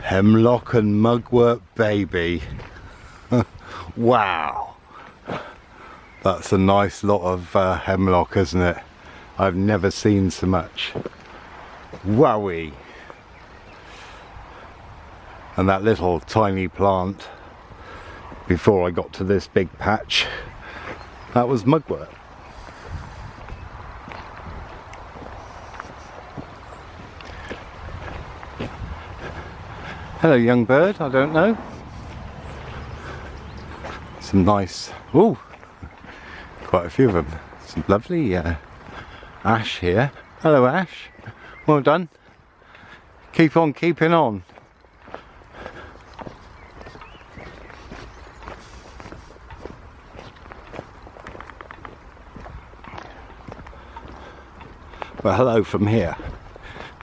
Hemlock and mugwort, baby. Wow, that's a nice lot of hemlock, isn't it? I've never seen so much. Wowie. And that little tiny plant before I got to this big patch, that was mugwort. Hello, young bird. I don't know. Some nice, oh, quite a few of them. Some lovely ash here. Hello, ash. Well done. Keep on keeping on. Well, hello from here.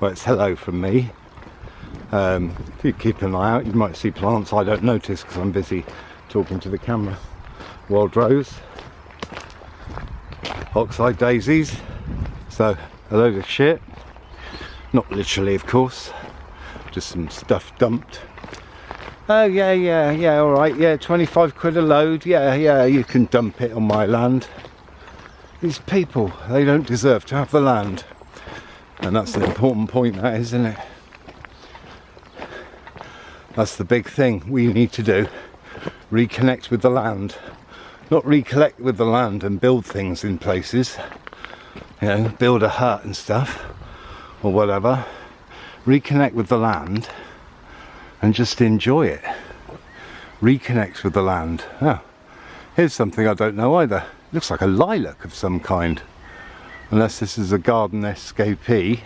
Well, it's hello from me. If you keep an eye out, you might see plants I don't notice because I'm busy talking to the camera. Wild rose, oxeye daisies, so a load of shit. Not literally, of course, just some stuff dumped. Oh yeah, alright, yeah, 25 quid a load, yeah, you can dump it on my land. These people, they don't deserve to have the land. And that's an important point, that is, isn't it? That's the big thing we need to do. Reconnect with the land. Not reconnect with the land and build things in places. You know, build a hut and stuff. Or whatever. Reconnect with the land and just enjoy it. Reconnect with the land. Oh, here's something I don't know either. Looks like a lilac of some kind. Unless this is a garden escapee.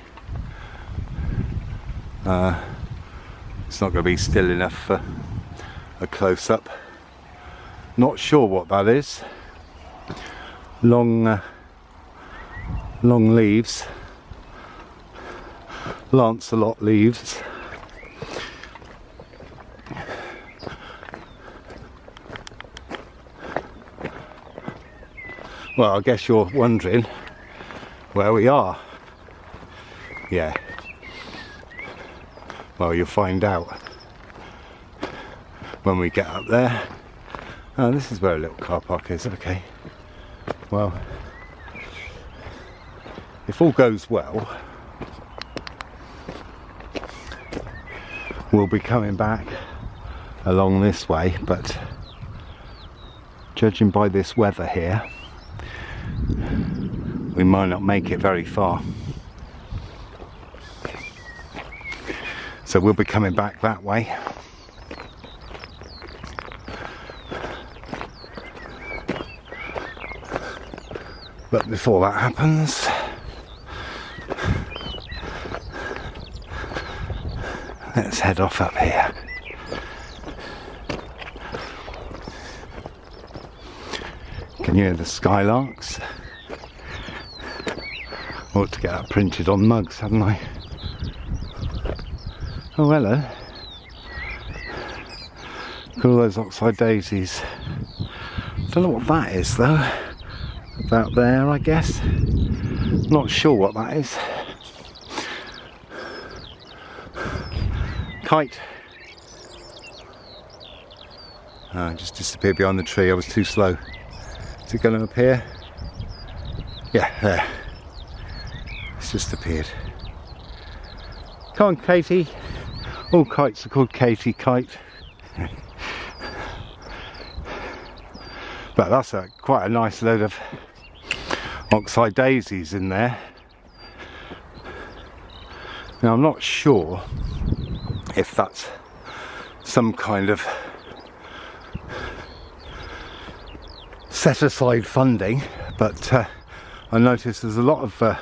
It's not going to be still enough for a close-up. Not sure what that is. Long leaves. Lancelot leaves. Well, I guess you're wondering where we are. Yeah. Well, you'll find out when we get up there. Oh, this is where a little car park is. Okay. Well, if all goes well, we'll be coming back along this way, but judging by this weather here, we might not make it very far. So we'll be coming back that way. But before that happens, let's head off up here. Can you hear the skylarks? I ought to get that printed on mugs, hadn't I? Oh, hello. Look at all those oxeye daisies. Don't know what that is though. About there, I guess. Not sure what that is. Kite. Oh, it just disappeared behind the tree. I was too slow. Is it going to appear? Yeah, there. It's just appeared. Come on, Katie. All kites are called Katie Kite. But that's quite a nice load of oxeye daisies in there. Now I'm not sure if that's some kind of set aside funding, but I notice there's a lot of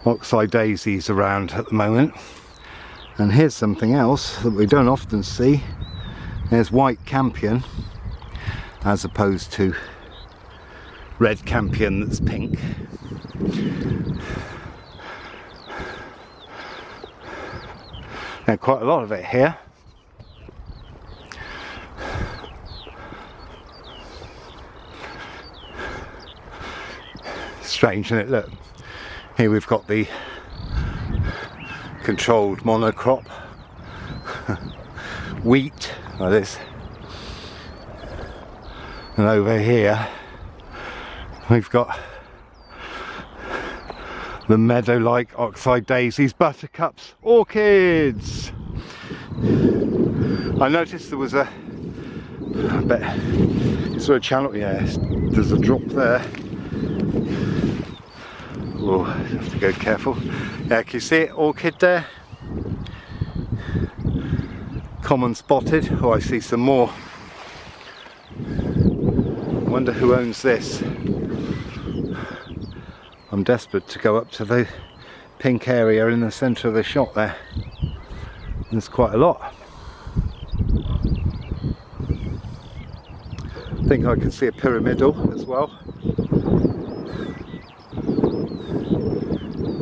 oxeye daisies around at the moment. And here's something else that we don't often see. There's white campion as opposed to red campion that's pink. There's quite a lot of it here. Strange, isn't it? Look, here we've got the controlled monocrop wheat, like this. And over here we've got the meadow-like oxeye daisies, buttercups, orchids. I noticed there was a bit sort of channel, yeah, there's a drop there. Oh, have to go careful. Yeah, can you see it? Orchid there. Common spotted. Oh, I see some more. Wonder who owns this. I'm desperate to go up to the pink area in the centre of the shot there. There's quite a lot. I think I can see a pyramidal as well.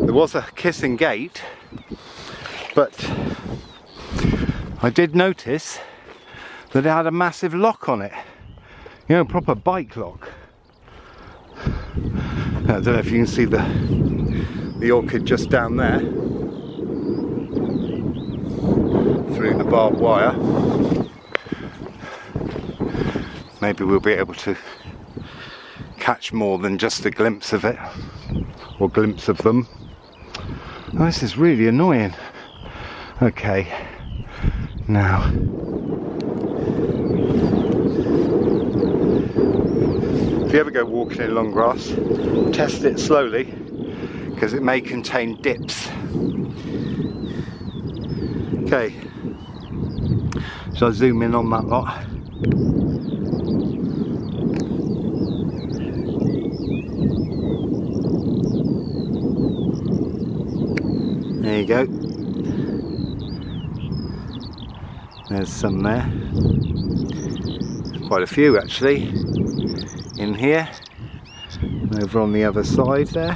There was a kissing gate, but I did notice that it had a massive lock on it. You know, a proper bike lock. I don't know if you can see the orchid just down there through the barbed wire. Maybe we'll be able to catch more than just a glimpse of it, or glimpse of them. Oh, this is really annoying. Okay, now if you ever go walking in long grass, test it slowly, because it may contain dips. Okay, shall I zoom in on that lot? There you go. There's some there. Quite a few actually in here. And over on the other side there.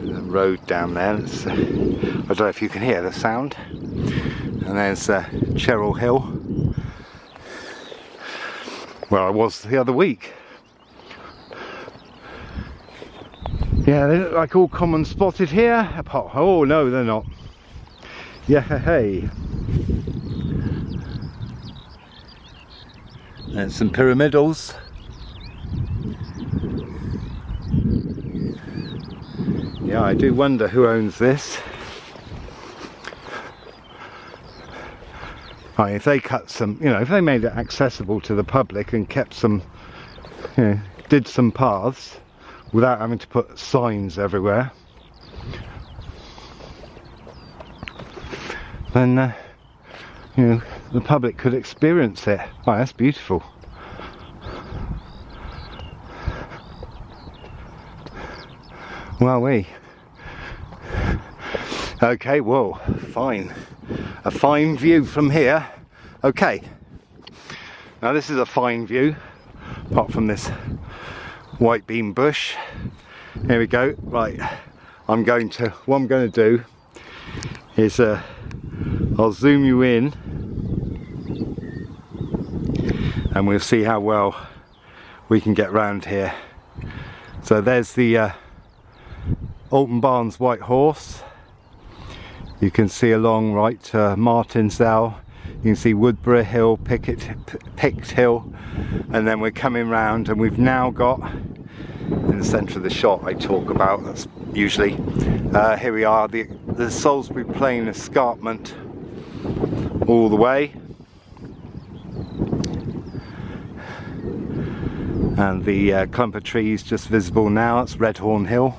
The road down there. I don't know if you can hear the sound. And there's Cheryl Hill, where I was the other week. Yeah, they look like all common spotted here. Apart, oh no, they're not. Yeah, hey. There's some pyramidals. Yeah, I do wonder who owns this. Right, if they cut some, you know, if they made it accessible to the public and kept some, you know, did some paths without having to put signs everywhere, then you know, the public could experience it. Oh, that's beautiful. Wowee. Okay, whoa, fine. A fine view from here. Okay, now this is a fine view, apart from this white beam bush. Here we go. Right, what I'm going to do is I'll zoom you in and we'll see how well we can get round here. So there's the Alton Barnes White Horse. You can see along right Martinsdale, you can see Woodborough Hill, Pict Hill, and then we're coming round and we've now got, in the centre of the shot I talk about, that's usually, here we are, the Salisbury Plain escarpment all the way. And the clump of trees just visible now, it's Redhorn Hill.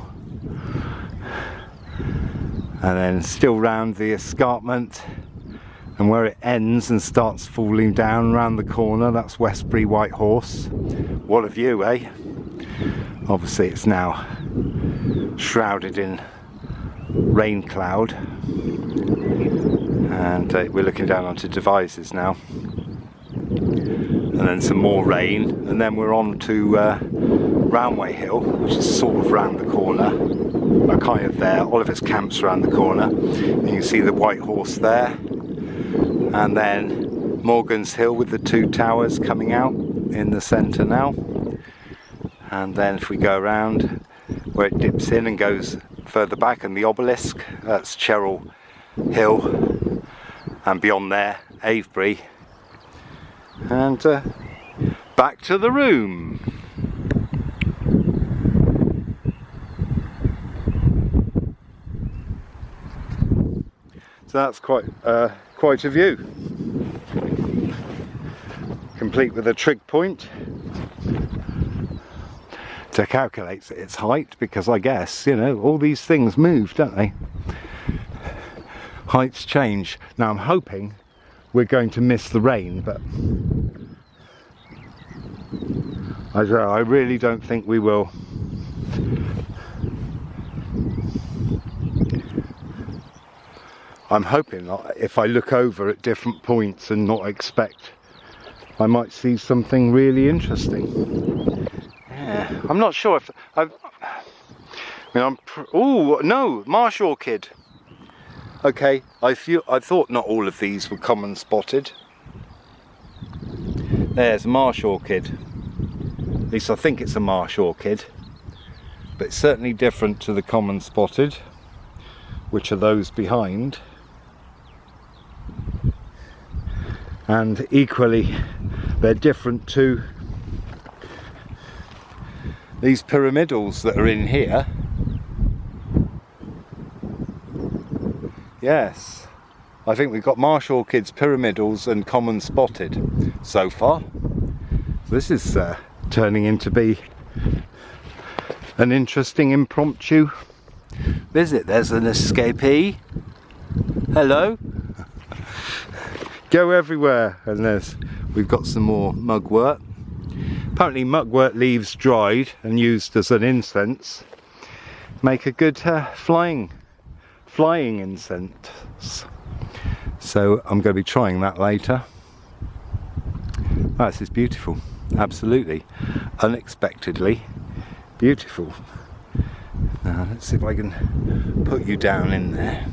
And then still round the escarpment, and where it ends and starts falling down round the corner, that's Westbury White Horse. What a view, eh? Obviously it's now shrouded in rain cloud, and we're looking down onto Devizes now, and then some more rain, and then we're on to Roundway Hill, which is sort of round the corner. Kind of there, Oliver's Camp's around the corner. You can see the White Horse there, and then Morgan's Hill with the two towers coming out in the centre now. And then if we go around where it dips in and goes further back, and the obelisk, that's Cheryl Hill, and beyond there Avebury, and back to the room. So that's quite a view, complete with a trig point to calculate its height, because I guess, you know, all these things move, don't they? Heights change. Now I'm hoping we're going to miss the rain, but I really don't think we will. I'm hoping that if I look over at different points and not expect, I might see something really interesting. Yeah, I'm not sure if oh no, marsh orchid. Okay, I thought not all of these were common spotted. There's a marsh orchid. At least I think it's a marsh orchid, but it's certainly different to the common spotted, which are those behind. And equally, they're different to these pyramidals that are in here. Yes, I think we've got marsh orchids, pyramidals and common spotted so far. So this is turning into be an interesting impromptu visit. There's an escapee. Hello. Go everywhere. And we've got some more mugwort. Apparently mugwort leaves dried and used as an incense make a good flying incense. So I'm going to be trying that later. Oh, this is beautiful. Absolutely unexpectedly beautiful. Now let's see if I can put you down in there.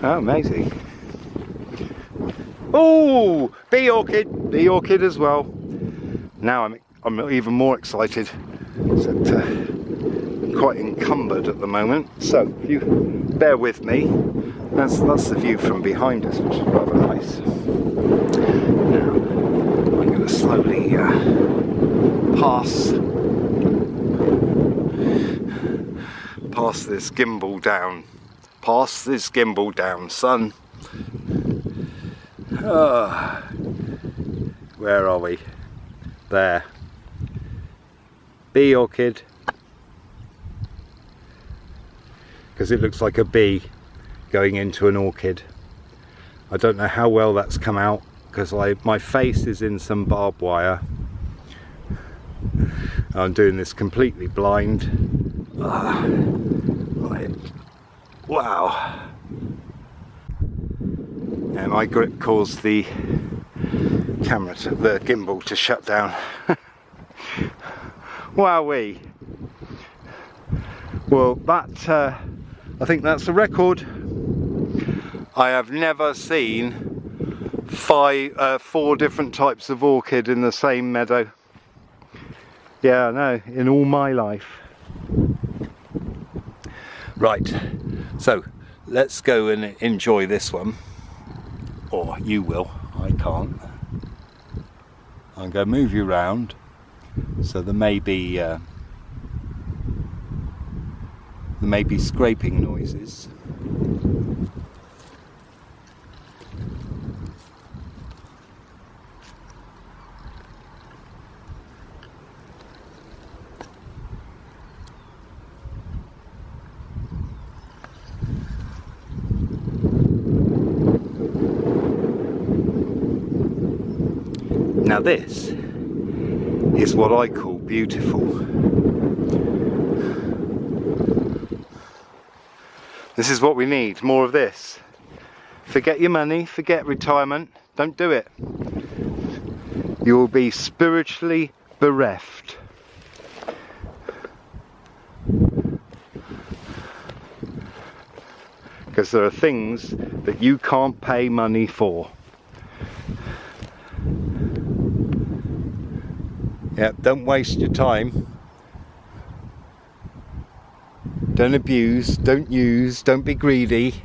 Oh, amazing. Oh, bee orchid as well. Now I'm even more excited. Except quite encumbered at the moment. So if you bear with me, that's the view from behind us, which is rather nice. Now I'm going to slowly pass this gimbal down. Pass this gimbal down, son. Where are we? There. Bee orchid. Because it looks like a bee going into an orchid. I don't know how well that's come out because my face is in some barbed wire. I'm doing this completely blind. Right. Wow. And my grip caused the gimbal to shut down. Wowee. Well, that I think that's a record. I have never seen 4 different types of orchid in the same meadow. Yeah, I know, in all my life. Right, so let's go and enjoy this one. Or you will, I can't. I'm going to move you around, so there may be scraping noises. Now this is what I call beautiful. This is what we need, more of this. Forget your money, forget retirement, don't do it. You will be spiritually bereft. Because there are things that you can't pay money for. Yeah, don't waste your time. Don't abuse, don't use, don't be greedy.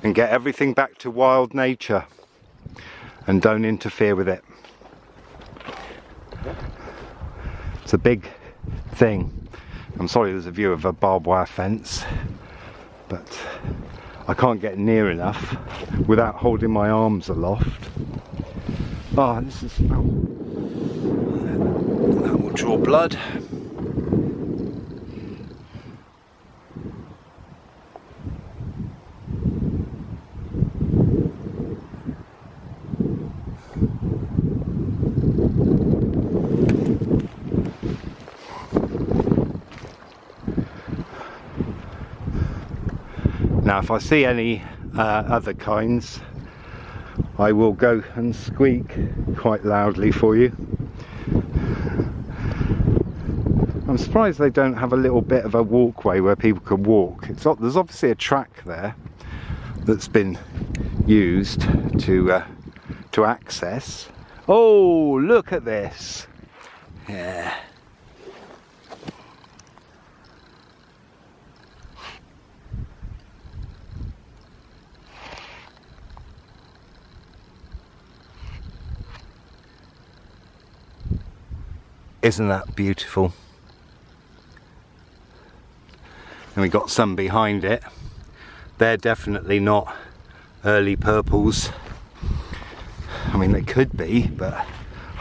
And get everything back to wild nature. And don't interfere with it. It's a big thing. I'm sorry there's a view of a barbed wire fence, but I can't get near enough without holding my arms aloft. Oh, this is... Oh. That will draw blood. Now if I see any other kinds, I will go and squeak quite loudly for you. I'm surprised they don't have a little bit of a walkway where people can walk. There's obviously a track there that's been used to access. Oh, look at this! Yeah. Isn't that beautiful? And we got some behind it. They're definitely not early purples. I mean, they could be, but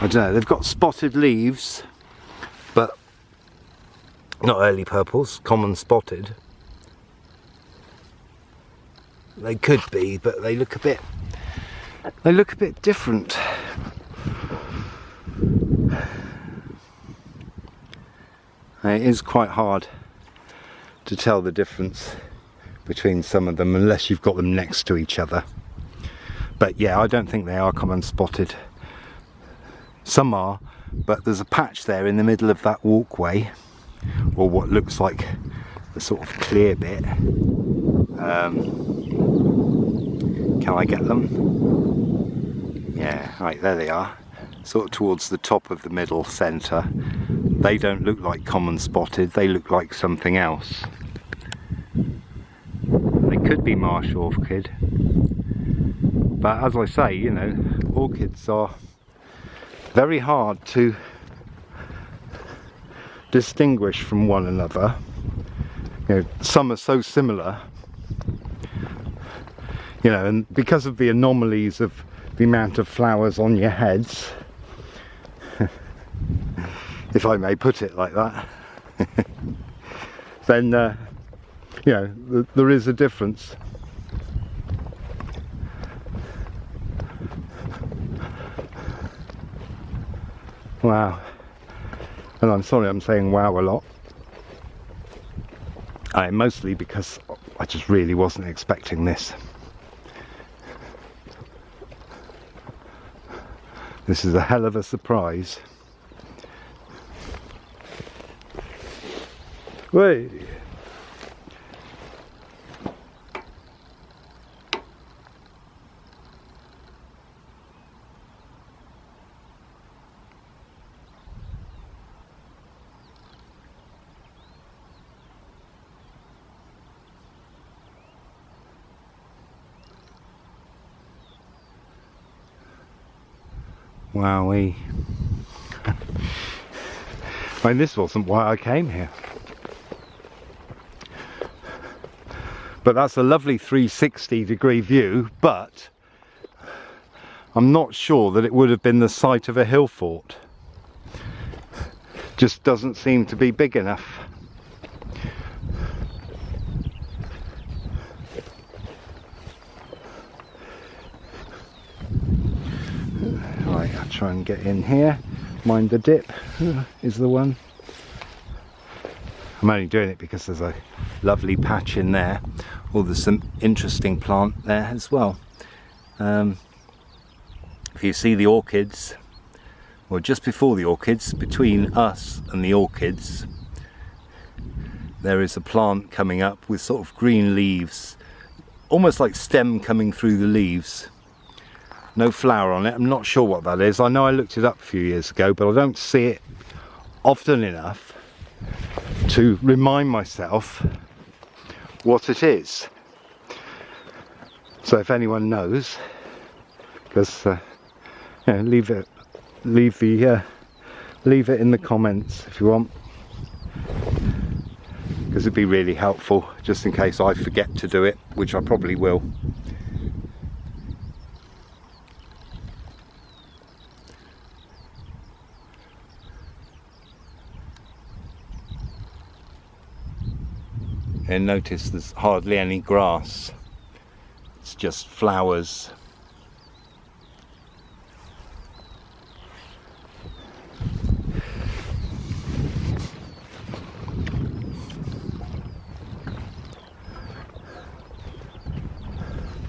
I don't know. They've got spotted leaves, but not early purples, common spotted. They could be, but they look a bit different. It is quite hard to tell the difference between some of them unless you've got them next to each other. But yeah, I don't think they are common spotted. Some are, but there's a patch there in the middle of that walkway, or what looks like the sort of clear bit. Can I get them? Yeah, right, there they are. Sort of towards the top of the middle centre. They don't look like common spotted, they look like something else. They could be marsh orchid. But as I say, you know, orchids are very hard to distinguish from one another. You know, some are so similar, you know, and because of the anomalies of the amount of flowers on your heads, if I may put it like that, then you know, there is a difference. Wow. And I'm sorry I'm saying wow a lot. Mostly because I just really wasn't expecting this. This is a hell of a surprise. Wait. Wowee. I mean, this wasn't why I came here. But that's a lovely 360-degree view, but I'm not sure that it would have been the site of a hill fort. Just doesn't seem to be big enough. try and get in here. Mind the dip is the one. I'm only doing it because there's a lovely patch in there. Or there's some interesting plant there as well. If you see the orchids, or just before the orchids, between us and the orchids, there is a plant coming up with sort of green leaves, almost like stem coming through the leaves. No flower on it. I'm not sure what that is. I know I looked it up a few years ago, but I don't see it often enough to remind myself what it is. So if anyone knows, because leave it in the comments if you want, because it'd be really helpful, just in case I forget to do it, which I probably will. And notice there's hardly any grass, it's just flowers.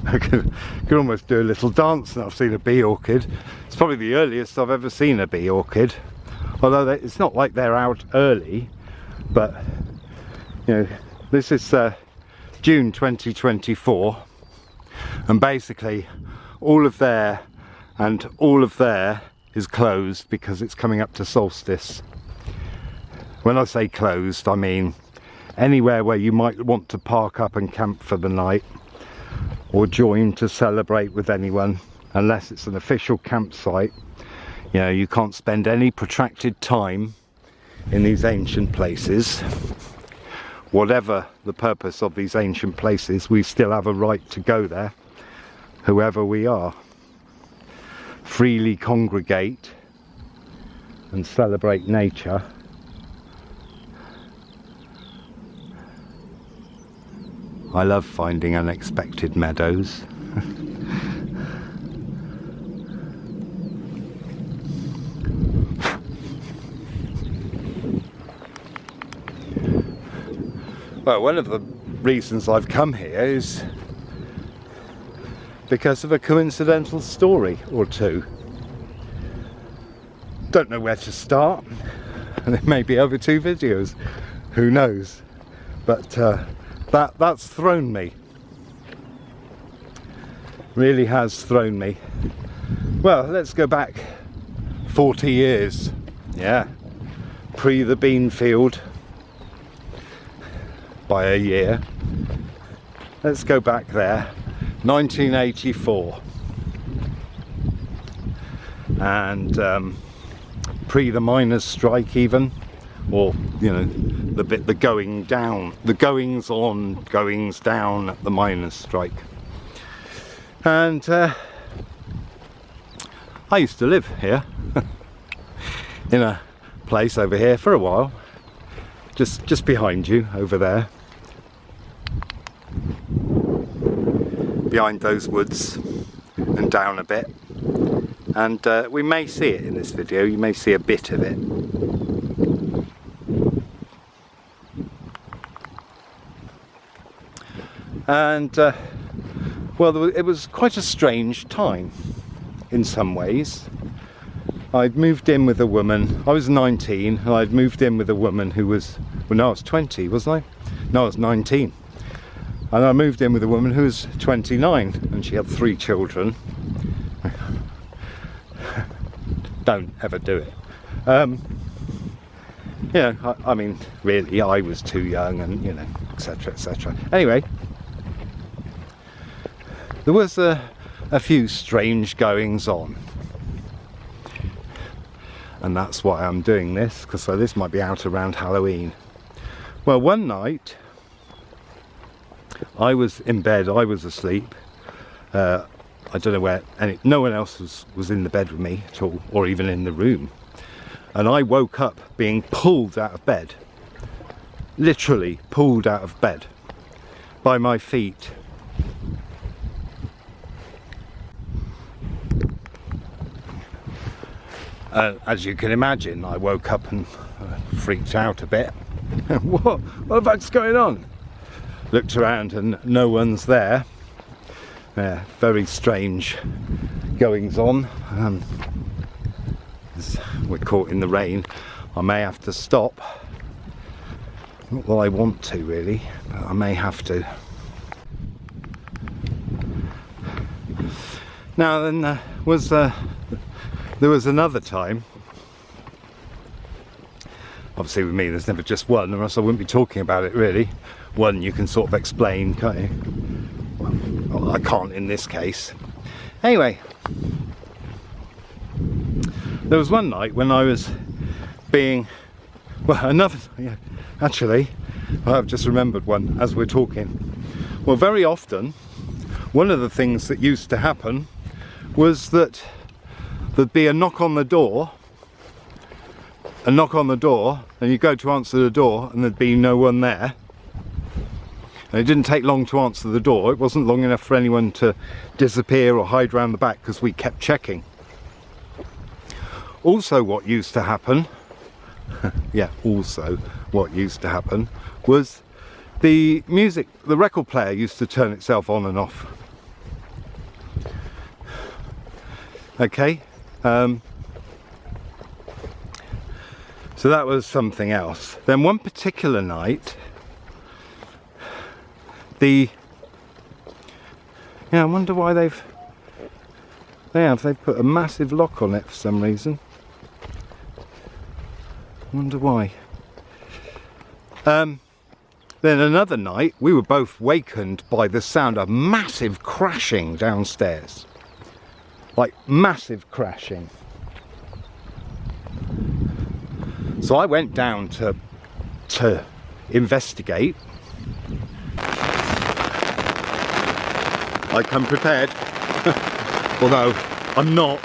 I could almost do a little dance now I've seen a bee orchid. It's probably the earliest I've ever seen a bee orchid, although it's not like they're out early, but you know, this is June 2024, and basically all of there and all of there is closed because it's coming up to solstice. When I say closed, I mean anywhere where you might want to park up and camp for the night or join to celebrate with anyone, unless it's an official campsite. You know, you can't spend any protracted time in these ancient places. Whatever the purpose of these ancient places, we still have a right to go there, whoever we are. Freely congregate and celebrate nature. I love finding unexpected meadows. Well, one of the reasons I've come here is because of a coincidental story or two. Don't know where to start, and there may be over 2 videos, who knows, but that's thrown me, really has thrown me. Well, let's go back 40 years, yeah, pre the bean field by a year. Let's go back there, 1984, and pre the miners' strike even, or you know, the going down, the goings on, goings down at the miners' strike. And I used to live here in a place over here for a while, just behind you over there, behind those woods and down a bit, and we may see it in this video, you may see a bit of it. And well, it was quite a strange time in some ways. I'd moved in with a woman, I was 19, and I'd moved in with a woman who was, well no, I was 20, wasn't I? No, I was 19. And I moved in with a woman who was 29, and she had 3 children. Don't ever do it. You know, I mean, really, I was too young, and you know, etc, etc. Anyway, there was a few strange goings on, and that's why I'm doing this, because so this might be out around Halloween. Well, one night I was in bed, I was asleep, I don't know where, and no one else was in the bed with me at all, or even in the room, and I woke up being pulled out of bed, literally pulled out of bed by my feet. As you can imagine, I woke up and freaked out a bit. What the fuck's going on? Looked around and no one's there. Yeah, very strange goings on. We're caught in the rain. I may have to stop. Not that I want to really, but I may have to. Now then, there was another time. Obviously with me there's never just one, or else I wouldn't be talking about it really. One you can sort of explain, can't you? Well, I can't in this case. Anyway, there was one night when I was being, well, another, yeah, actually, I've just remembered one as we're talking. Well, very often, one of the things that used to happen was that there'd be a knock on the door, and you go to answer the door and there'd be no one there. And it didn't take long to answer the door. It wasn't long enough for anyone to disappear or hide around the back because we kept checking. Also what used to happen, was the record player used to turn itself on and off. Okay, so that was something else. Then one particular night, I wonder why they've put a massive lock on it for some reason. Wonder why. Then another night we were both wakened by the sound of massive crashing downstairs. Like massive crashing. So I went down to investigate. I come prepared, although I'm not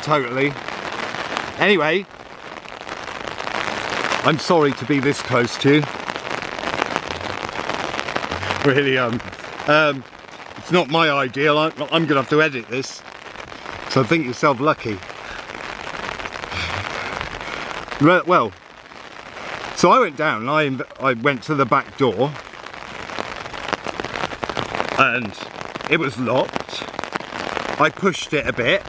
totally. Anyway, I'm sorry to be this close to you. Really, it's not my ideal. I'm gonna have to edit this, so think yourself lucky. Well, so I went down and I went to the back door. And it was locked. I pushed it a bit.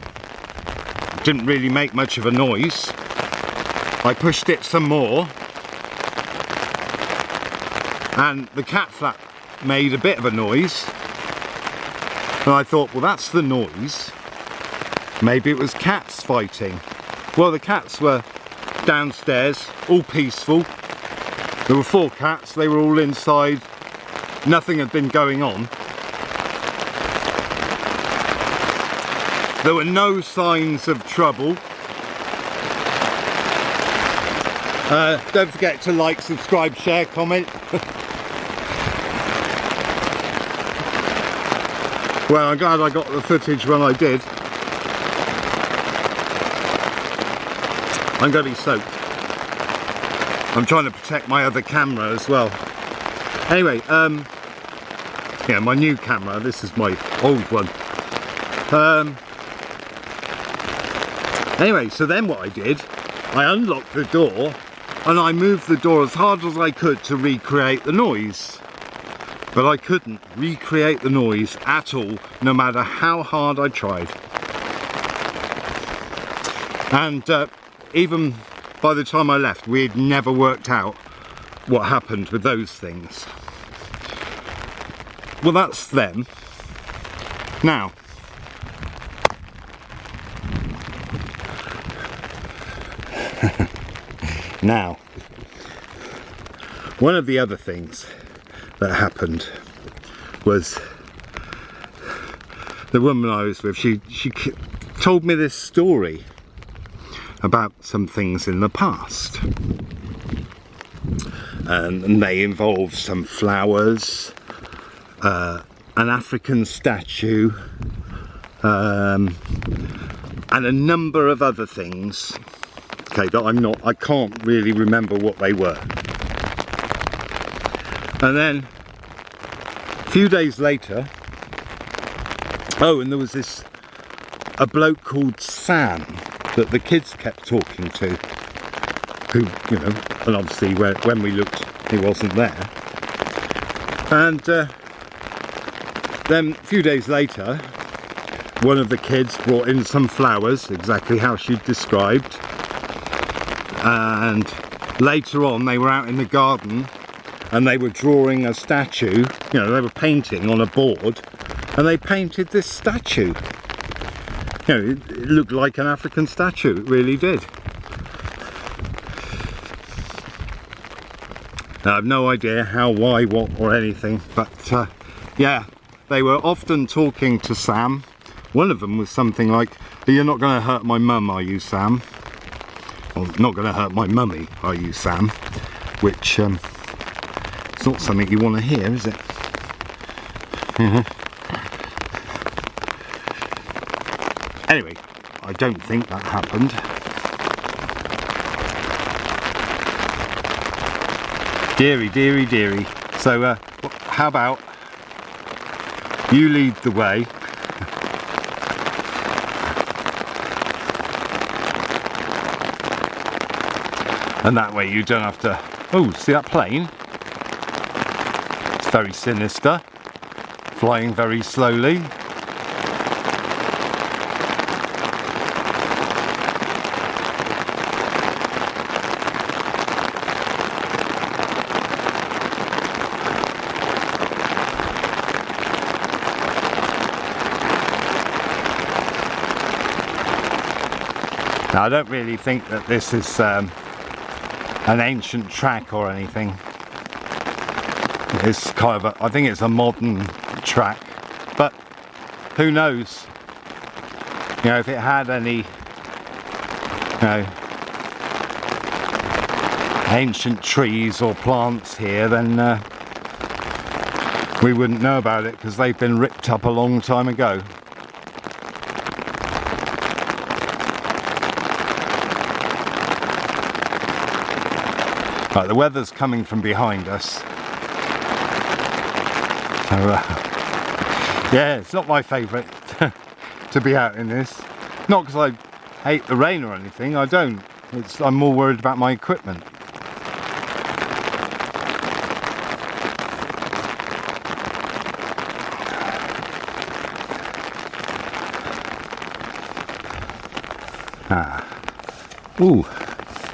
Didn't really make much of a noise. I pushed it some more. And the cat flap made a bit of a noise. And I thought, well, that's the noise. Maybe it was cats fighting. Well, the cats were downstairs, all peaceful. There were 4 cats, they were all inside. Nothing had been going on. There were no signs of trouble. Don't forget to like, subscribe, share, comment. Well, I'm glad I got the footage when I did. I'm going to be soaked. I'm trying to protect my other camera as well. Anyway, yeah, my new camera. This is my old one. Anyway, so then what I did, I unlocked the door and I moved the door as hard as I could to recreate the noise. But I couldn't recreate the noise at all, no matter how hard I tried. And even by the time I left, we had never worked out what happened with those things. Well, that's them. Now, one of the other things that happened was the woman I was with, she told me this story about some things in the past, and they involved some flowers, an African statue, and a number of other things. Okay, that I can't really remember what they were. And then a few days later, oh, and there was this a bloke called Sam that the kids kept talking to, who, you know, and obviously when we looked he wasn't there. And then a few days later, one of the kids brought in some flowers, exactly how she'd described, and later on they were out in the garden and they were drawing a statue, you know, they were painting on a board, and they painted this statue. You know, it looked like an African statue, it really did. Now, I have no idea how, why, what or anything, but yeah, they were often talking to Sam. One of them was something like, "You're not going to hurt my mum, are you, Sam?" Or, "Not going to hurt my mummy, are you, Sam?" Which, it's not something you want to hear, is it? Anyway, I don't think that happened. Deary, deary, deary. So, how about you lead the way? And that way you don't have to... Oh, see that plane? It's very sinister. Flying very slowly. Now, I don't really think that this is an ancient track or anything. It's kind of a, I think it's a modern track, but who knows? You know, if it had any, you know, ancient trees or plants here, then we wouldn't know about it because they've been ripped up a long time ago. Right, the weather's coming from behind us. So, yeah, it's not my favourite to be out in this. Not because I hate the rain or anything, I don't. I'm more worried about my equipment. Ooh,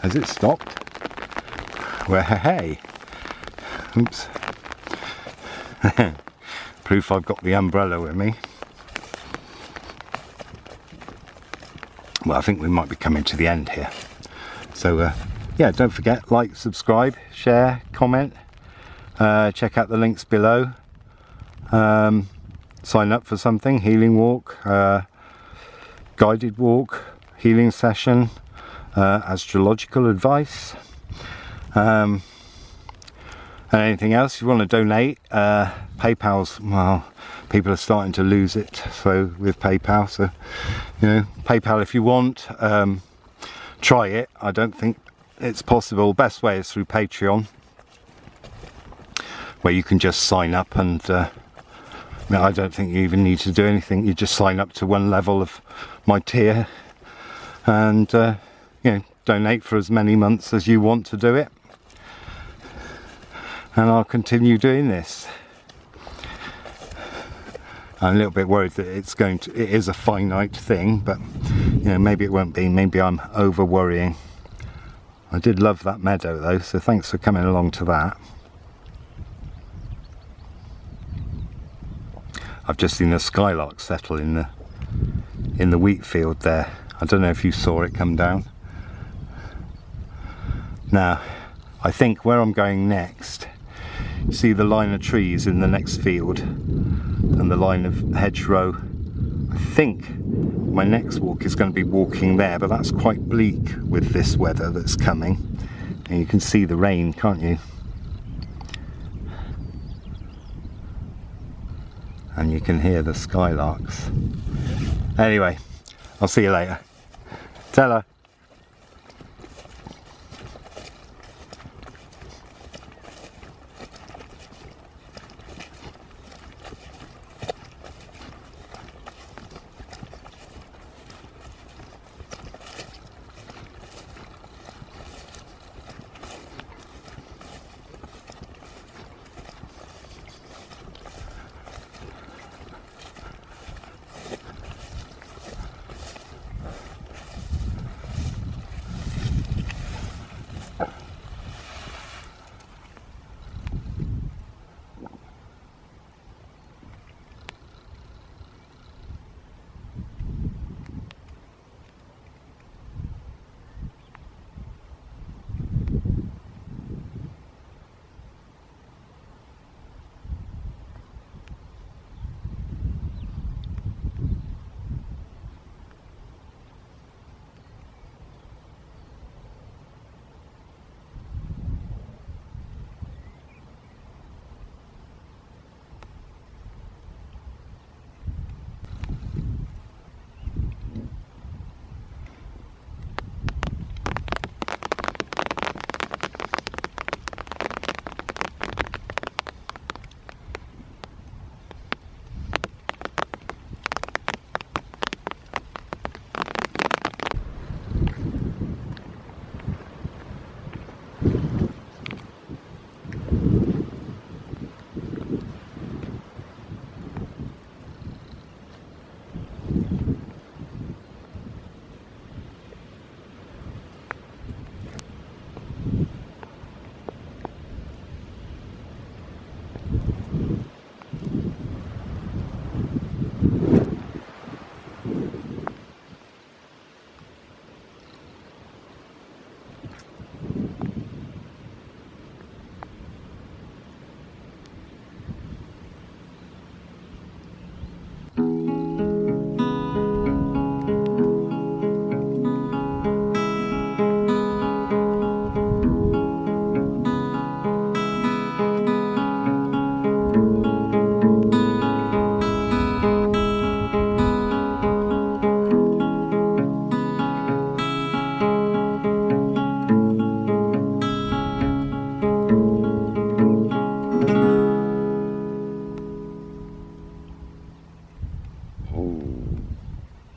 has it stopped? Well, hey. Oops. Proof I've got the umbrella with me. Well, I think we might be coming to the end here. So, yeah, don't forget, like, subscribe, share, comment. Check out the links below. Sign up for something, healing walk, guided walk, healing session, astrological advice. And anything else if you want to donate. PayPal's, well, people are starting to lose it, so with PayPal, so you know, PayPal if you want, try it. I don't think it's possible. Best way is through Patreon, where you can just sign up, and I don't think you even need to do anything. You just sign up to one level of my tier and you know, donate for as many months as you want to do it. And I'll continue doing this. I'm a little bit worried that it is a finite thing, but you know, maybe it won't be. Maybe I'm over worrying. I did love that meadow though, so thanks for coming along to that. I've just seen a skylark settle in the wheat field there. I don't know if you saw it come down. Now, I think where I'm going next, you see the line of trees in the next field and the line of hedgerow. I think my next walk is going to be walking there, but that's quite bleak with this weather that's coming. And you can see the rain, can't you? And you can hear the skylarks. Anyway, I'll see you later. Ta-ra.